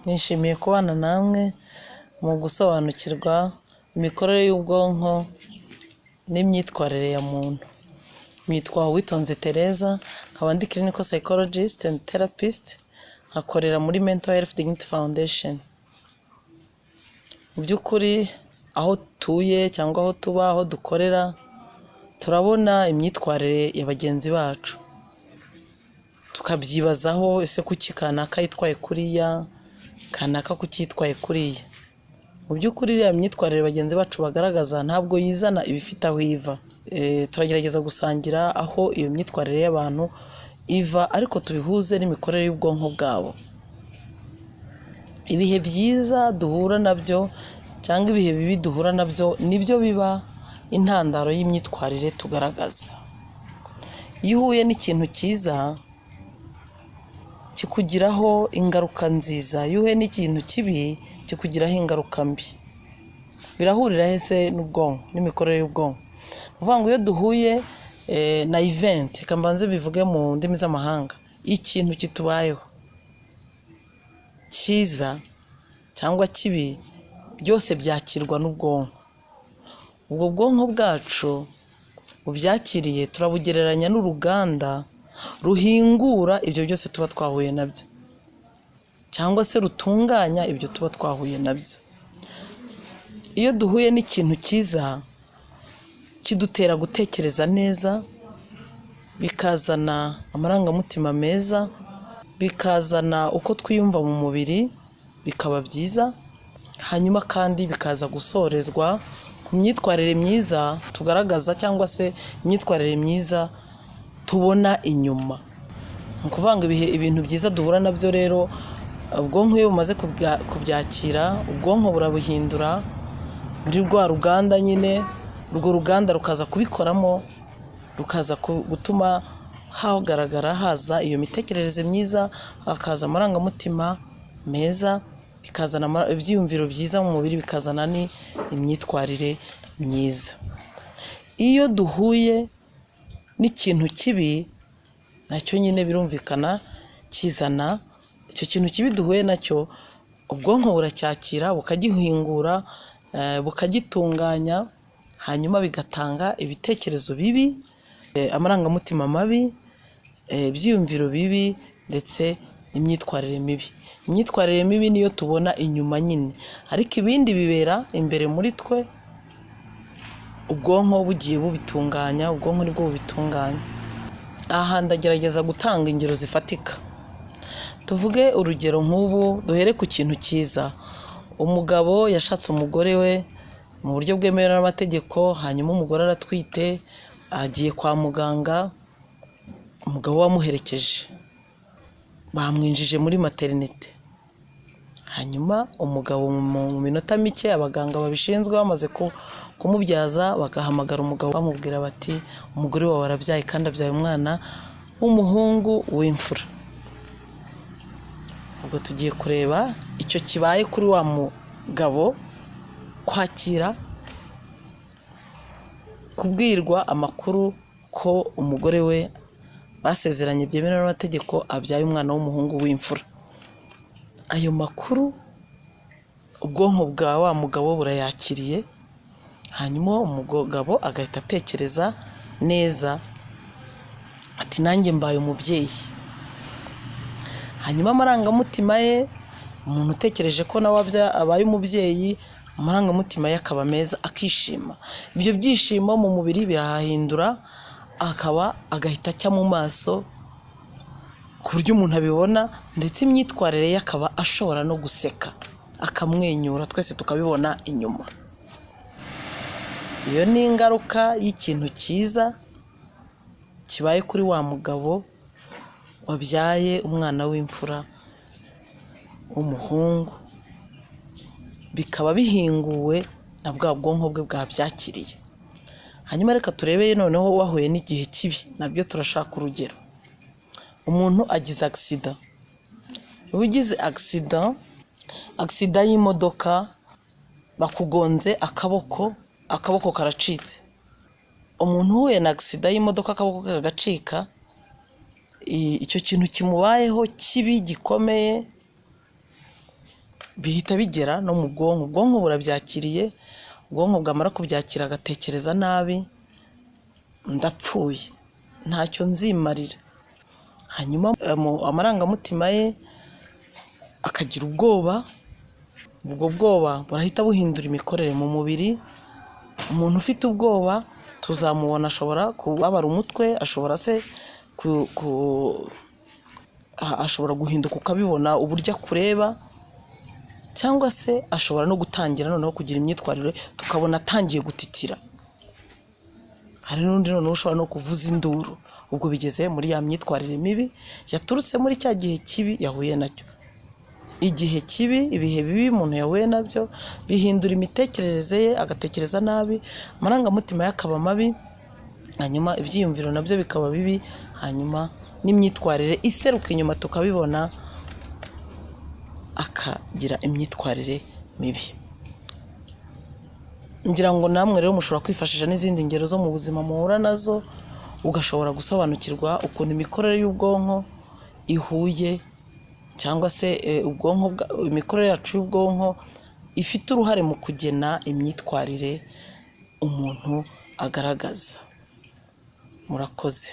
Nishimiye kubana namwe mu gusobanukirwa imikorere y'ubwonko n'imyitwarire ya muntu. Nitwa Uwitonze Teresa, nkaba ndi clinical psychologist and therapist, nkakorera muri Mental Health Dignity Foundation. Mu by'ukuri aho tuye cyangwa aho tuba, aho dukorera, turabona imyitwarire ya bagenzi bacu, tukabyibazaho ese kuki kanaka yitwaye kuriya, kanaka kuki yitwaye kuriya. Mu by'ukuri iriya myitwarire bagenzi bacu bagaragaza ntabwo yizana ibifite aho iva. Turagerageza gusangira aho iyo myitwarire y'abantu iva, ariko tubihuze n'imikorere y'ubwonko bwabo. Ibihe byiza duhura nabyo cyangwa ibihe bibi duhura nabyo nibyo biba intandaro y'imyitwarire tugaragaza. Iyo uhuye n'ikintu cyiza kikugiraho ingaruka nziza, iyo uhuye n'ikintu kibi kikugiraho ingaruka mbi. Birahurira hese n'ubwonko n'imikorere y'ubwonko. Uvuga ngo iyo duhuye na event, kambanze bivuge mu ndimi z'amahanga, ikintu kitubayeho cyiza cyangwa kibi, byose byakirwa n'ubwonko. Ubwo bwonko bwacu bubyakiriye turabugereranya n'uruganda ruhingura ibyo byose tuba twahuye nabyo, cyangwa se rutunganya ibyo tuba twahuye nabyo. Iyo duhuye n'ikintu cyiza kidutera gutekereza neza, bikazana amarangamutima meza, bikazana uko twiyumva mu mubiri, bikaba byiza. Hanyuma kandi bikaza gusorezwa ku myitwarire myiza tugaragaza, cyangwa se imyitwarire myiza tubona inyuma. Ni ukuvuga ngo ibintu byiza duhura nabyo rero, ubwonko iyo bumaze kubyakira, ubwonko burabuhindura muri rwa ruganda nyine. Urwo ruganda rukaza kubikoramo, rukaza gutuma hagaragara haza iyo mitekerereze myiza, hakaza amarangamutima meza, bikazana ibyiyumviro byiza mu mubiri, bikazana imyitwarire myiza. Iyo duhuye n'ikintu kibi nacyo nyine birumvikana kizana icyo kintu kibi duhuye nacyo, ubwonko buracyakira, bukagihingura, bukagitunganya, hanyuma bigatanga ibitekerezo bibi, amarangamutima mabi, ibyiyumviro bibi, ndetse n'imyitwarire mibi. Imyitwarire mibi niyo tubona inyuma nyine, ariko ibindi bibera imbere muri twe, ubwonko bugiye bubitunganya, ubwonko nibwo bubitunganya. Aha ndagerageza gutanga ingero zifatika. Tuvuge urugero nk'ubu, duhere ku kintu cyiza. Umugabo yashatse umugore we mu buryo bwemewe n'amategeko, hanyuma umugore aratwite, agiye kwa muganga, umugabo wamuherekeje, bamwinjije muri maternité. Hanyuma umugabo mu minota mike, abaganga babishinzwe bamaze kumubyaza, bagahamagara umugabo bamubwira bati umugore wawe arabyaye, kandi abyaye umwana w'umuhungu w'imfura. Ubwo tugiye kureba icyo kibaye kuri wa mugabo, kwakira, kubwirwa amakuru ko umugore we basezeranye byemewe n'amategeko abyaye umwana w'umuhungu w'imfura. Ayo makuru ubwonko bwa wa mugabo burayakiriye, hanyuma umugabo agahita atekereza neza ati nanjye mbaye umubyeyi. Hanyuma amarangamutima ye, umuntu utekereje ko nawe abaye umubyeyi, amarangamutima ye akaba meza, akishima. Ibyo byishimo mu mubiri birahahindura, agahita acya mu maso ku buryo umuntu abibona, ndetse imyitwarire ye akaba ashobora no guseka, akamwenyura, twese tukabibona inyuma. Iyo ni ingaruka y'ikintu cyiza kibaye kuri wa mugabo wabyaye umwana w'imfura w'umuhungu, bikaba bihinguwe na bwa bwonko bwe bwabyakiriye. Hanyuma reka turebe noneho wahuye n'igihe kibi, nabyo turashaka urugero. Umuntu agize accident. Ugize accident y'imodoka, bakugonze akaboko karacitse. Umuntu uhuye na accident y'imodoka akaboko kagacika, icyo kintu kimubayeho kibi gikomeye bihita bigera no mu bwonko. Ubwonko burabyakiriye, ubwonko bwamara kubyakira agatekereza nabi, ndapfuye, ntacyo nzimarira. Hanyuma amarangamutima ye akagira ubwoba. Ubwo bwoba burahita buhindura imikorere mu mubiri. Umuntu ufite ubwoba tuzamubona ashobora kubabara umutwe, ashobora se ashobora guhinduka ukabibona uburyo akureba, cyangwa se ashobora no gutangira noneho kugira imyitwarire tukabona atangiye gutitira. Hari n'undi noneho ushobora no kuvuza induru. Ubwo bigeze muri ya myitwarire mibi yaturutse muri cya gihe kibi yahuye nacyo. Igihe kibi, ibihe bibi umuntu yahuye nabyo bihindura imitekerereze ye, agatekereza nabi, amarangamutima ye akaba mabi, hanyuma ibyiyumviro nabyo bikaba bibi, hanyuma n'imyitwarire iseruka inyuma tukabibona, akagira imyitwarire mibi. Ngira ngo namwe rero mushobora kwifashisha n'izindi ngero zo mu buzima muhura nazo, ugashobora gusobanukirwa ukuntu imikorere y'ubwonko ihuye, cyangwa se imikorere yacu y'ubwonko ifite uruhare mu kugena imyitwarire umuntu agaragaza. Murakoze.